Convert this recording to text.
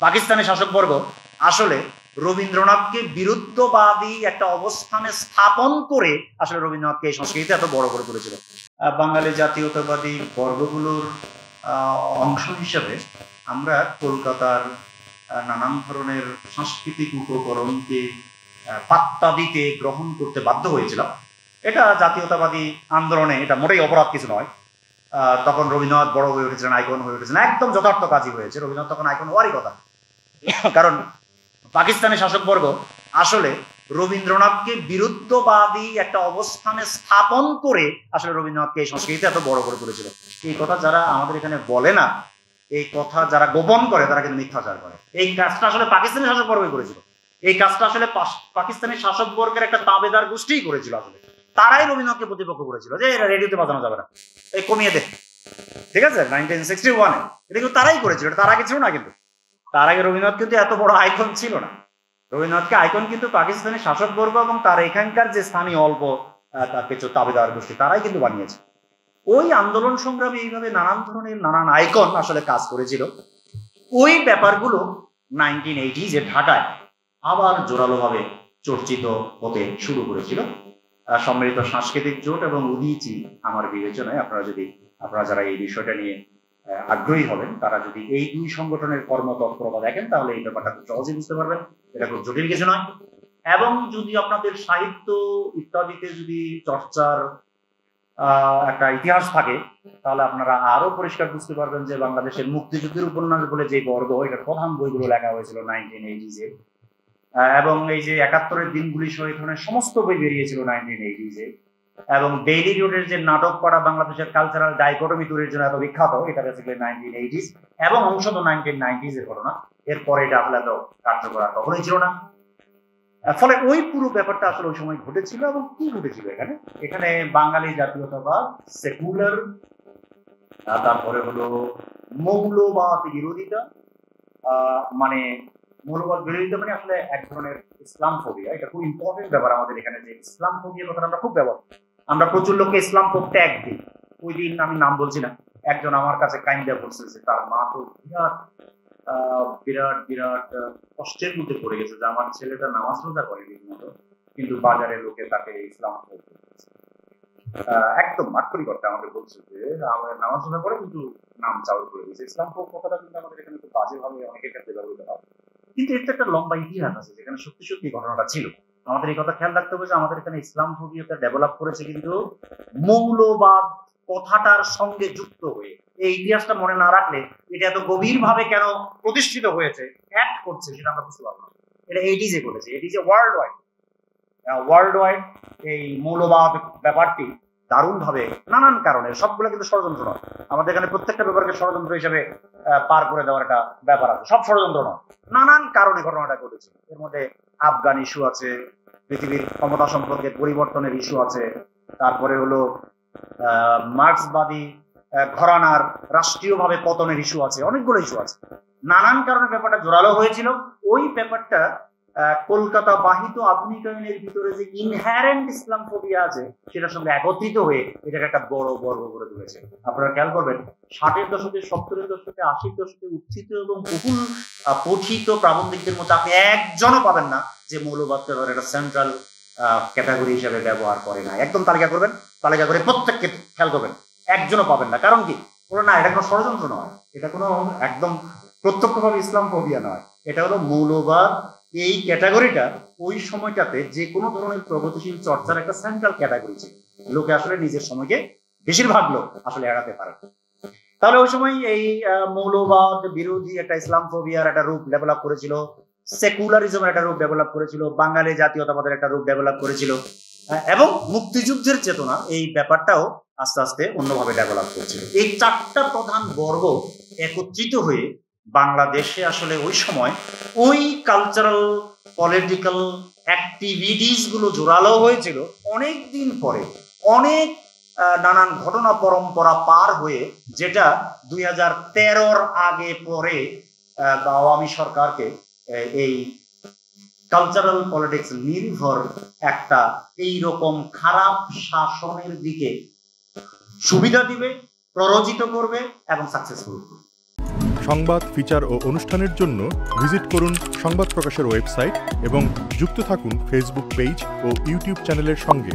পাকিস্তানি শাসকবর্গ আসলে রবীন্দ্রনাথকে বিরুদ্ধবাদী একটা অবস্থানে স্থাপন করে আসলে রবীন্দ্রনাথকে এই সংস্কৃতিতে এত বড় করে তুলেছিল। বাঙালি জাতীয়তাবাদী বর্গগুলোর অংশ হিসেবে আমরা কলকাতার নানান ধরনের সাংস্কৃতিক উপকরণকে পাত্তা দিতে গ্রহণ করতে বাধ্য হয়েছিলাম। এটা জাতীয়তাবাদী আন্দোলনে এটা মোটেই অপরাধ কিছু নয়। তখন রবীন্দ্রনাথ বড় হয়ে উঠেছিলেন, আইকন হয়ে উঠেছিলেন, একদম যথার্থ কাজই হয়েছে। রবীন্দ্রনাথ তখন আইকন হওয়ারই কথা, কারণ পাকিস্তানি শাসকবর্গ আসলে রবীন্দ্রনাথকে বিরুদ্ধবাদী একটা অবস্থানে স্থাপন করে আসলে রবীন্দ্রনাথকে এই সংস্কৃতিতে এত বড় করে তুলেছিল। এই কথা যারা আমাদের এখানে বলে না, এই কথা যারা গোপন করে, তারা কিন্তু মিথ্যাচার করে। এই কাজটা আসলে পাকিস্তানি শাসকবর্গই করেছিল। এই কাজটা আসলে পাকিস্তানি শাসকবর্গের একটা তাবেদার গোষ্ঠীই করেছিল। আসলে তারাই রবীন্দ্রনাথকে প্রতিপক্ষ করেছিল যে এটা রেডিওতে বাজানো যাবে না, এই কমিয়ে দে, ঠিক আছে, 1961-এ। এটা কিন্তু তারাই করেছিল, এটা তার আগে ছিল না। কিন্তু তার আগে রবীন্দ্রনাথ কিন্তু এত বড় আইকন ছিল না। রবীন্দ্রনাথকে আইকন কিন্তু পাকিস্তানি শাসকবর্গ এবং তার এখানকার যে স্থানীয় অল্প তার কিছু তাবেদার গোষ্ঠী, তারাই কিন্তু বানিয়েছে। ওই আন্দোলন সংগ্রামে এইভাবে নানান ধরনের নানান আইকন আসলে কাজ করেছিল। ওই ব্যাপারগুলো 1980s-এ ঢাকায় আবার জোরালোভাবে চর্চিত হতে শুরু করেছিল। সম্মিলিত সাংস্কৃতিক জোট এবং উদীচী আমার বিবেচনায় আপনারা যারা এই বিষয়টা নিয়ে আগ্রহী হবেন, তারা যদি এই দুই সংগঠনের কর্মতৎপরতা দেখেন, তাহলে এই ব্যাপারটা খুব সহজেই বুঝতে পারবেন। এটা খুব জটিল কিছু নয়। এবং যদি আপনাদের সাহিত্য ইত্যাদিতে যদি চর্চার একটা ইতিহাস থাকে, তাহলে আপনারা আরো পরিষ্কার বুঝতে পারবেন যে বাংলাদেশের মুক্তিযুদ্ধের উপন্যাস বলে যে বর্গ, এটার প্রধান বইগুলো লেখা হয়েছিল 1980s-এ। এবং এই যে 71-এর দিনগুলি সহ এই ধরনের সমস্ত বই বেরিয়েছিল 1980s-এ। এবং ডেইলি রোডের যে নাটক পড়া বাংলাদেশের কালচারাল ডাইকোটমি তৈরির জন্য এত বিখ্যাত, এটা বেসিক্যালি 1980s এবং অংশত 1990s-এর ঘটনা। এরপরে এটা আসলে এত কার্যকর কখনোই ছিল না। ফলে ওই পুরো ব্যাপারটা আসলে ওই সময় ঘটেছিল। এবং কি ঘটেছিল এখানে বাঙালি জাতীয়তাবাদ, সেকুলার, তারপরে হলো মৌলবাদ বিরোধিতা। মানে মৌলবাদ বিরোধিতা মানে আসলে এক ধরনের ইসলাম ফোবিয়া। এটা খুব ইম্পর্টেন্ট ব্যাপার আমাদের এখানে, যে ইসলাম ফোবিয়া কথাটা আমরা খুব ব্যবহার করি। আমরা প্রচুর লোককে ইসলাম পড়তে একদিন, ওই দিন আমি নাম বলছি না, একজন আমার কাছে কাইন্ডা বলছে যে তার মা তো বিরাট বিরাট কষ্টের মধ্যে পড়ে গেছে, যে আমার ছেলেটা নামাজ রোজা করে রীতিমতো, কিন্তু বাজারে লোকে তাকে ইসলাম একদম আক্ষরিক করতে আমাকে বলছে যে আমাদের নামাজ রোজা করে কিন্তু নাম চাউল করে দিয়েছে। ইসলাম কথাটা কিন্তু আমাদের এখানে খুব বাজেভাবে অনেকের ক্ষেত্রে ব্যবহৃত হয়, কিন্তু এর তো একটা লম্বা ইতিহাস আছে যেখানে সত্যি সত্যি ঘটনাটা ছিল। আমাদের এই কথা খেয়াল রাখতে হবে যে আমাদের এখানে ইসলাম ফোবিয়াটা ডেভেলপ করেছে কিন্তু মৌলবাদ কথাটার সঙ্গে যুক্ত হয়ে। এই ইতিহাসটা মনে না রাখলে এটা এত গভীর ভাবে কেন প্রতিষ্ঠিত হয়েছে, অ্যাক্ট করছে, সেটা আমরা বুঝতে পারবো না। এটা 80s-এ করেছে, 80s-এ ওয়ার্ল্ড ওয়াইড এই মৌলবাদ ব্যাপারটি দারুণ ভাবে নানান কারণে, সবগুলো কিন্তু ষড়যন্ত্র নয়। আমাদের এখানে প্রত্যেকটা ব্যাপারকে ষড়যন্ত্র হিসেবে পার করে দেওয়ার একটা ব্যাপার আছে, সব ষড়যন্ত্র নয়, নানান কারণে ঘটনাটা ঘটেছে। এর মধ্যে আফগান ইস্যু আছে, পৃথিবীর ক্ষমতা সম্পর্কে পরিবর্তনের ইস্যু আছে, তারপরে হলো মার্ক্সবাদী ঘরানার রাষ্ট্রীয়ভাবে পতনের ইস্যু আছে, অনেকগুলো ইস্যু আছে। নানান কারণে ব্যাপারটা জোরালো হয়েছিল। ওই ব্যাপারটা কলকাতা বাহিত আধুনিকায়নের ভিতরে যে ইনহেরেন্ট ইসলাম ফোবিয়া আছে, সেটার সঙ্গে একত্রিত হয়ে এটাকে একটা বড় বর্গ করে তুলেছে। আপনারা খেয়াল করবেন 60-এর দশকে, 70-এর দশকে, 80-র দশকে উত্থিত এবং বহুল পঠিত প্রাবন্ধিকদের মধ্যে আপনি একজনও পাবেন না যে মৌলবাদকে একটা সেন্ট্রাল ক্যাটাগরি হিসেবে ব্যবহার করে না। একদম তালিকা করে প্রত্যেককে খেয়াল করবেন, একজনও পাবেন না। কারণ কি? না, এটা কোনো ষড়যন্ত্র নয়, এটা কোনো একদম প্রত্যক্ষভাবে ইসলাম ফোবিয়া নয়, এটা হলো মৌলবাদ। এই ক্যাটাগরিটা ওই সময়টাতে যে কোনো ধরনের প্রগতিশীল চর্চার একটা সেন্ট্রাল ক্যাটাগরি ছিল। লোকে আসলে নিজের সময়কে বেশিরভাগ লোক আসলে এড়াতে পারে। তাহলে ওই সময় এই মৌলবাদ বিরোধী একটা ইসলাম ফোবিয়ার একটা রূপ ডেভেলপ করেছিল, সেকুলারিজমের একটা রূপ ডেভেলপ করেছিল, বাঙালি জাতীয়তাবাদের একটা রূপ ডেভেলপ করেছিল, এবং মুক্তিযুদ্ধের চেতনা এই ব্যাপারটাও আস্তে আস্তে অন্যভাবে ডেভেলপ করছিল। এই চারটা প্রধান বর্গ একত্রিত হয়ে বাংলাদেশে আসলে ওই সময় ওই কালচারাল পলিটিক্যাল অ্যাক্টিভিটিস গুলো জোরালো হয়েছিল অনেক দিন পরে, অনেক নানান ঘটনা পরম্পরা পার হয়ে, যেটা 2013-র আগে পরে আওয়ামী সরকারকে এই কালচারাল পলিটিক্স নির্ভর একটা এইরকম খারাপ শাসনের দিকে সুবিধা দিবে, প্ররোচিত করবে এবং সাকসেসফুল করবে। সংবাদ, ফিচার ও অনুষ্ঠানের জন্য ভিজিট করুন সংবাদ প্রকাশের ওয়েবসাইট এবং যুক্ত থাকুন ফেসবুক পেজ ও ইউটিউব চ্যানেলের সঙ্গে।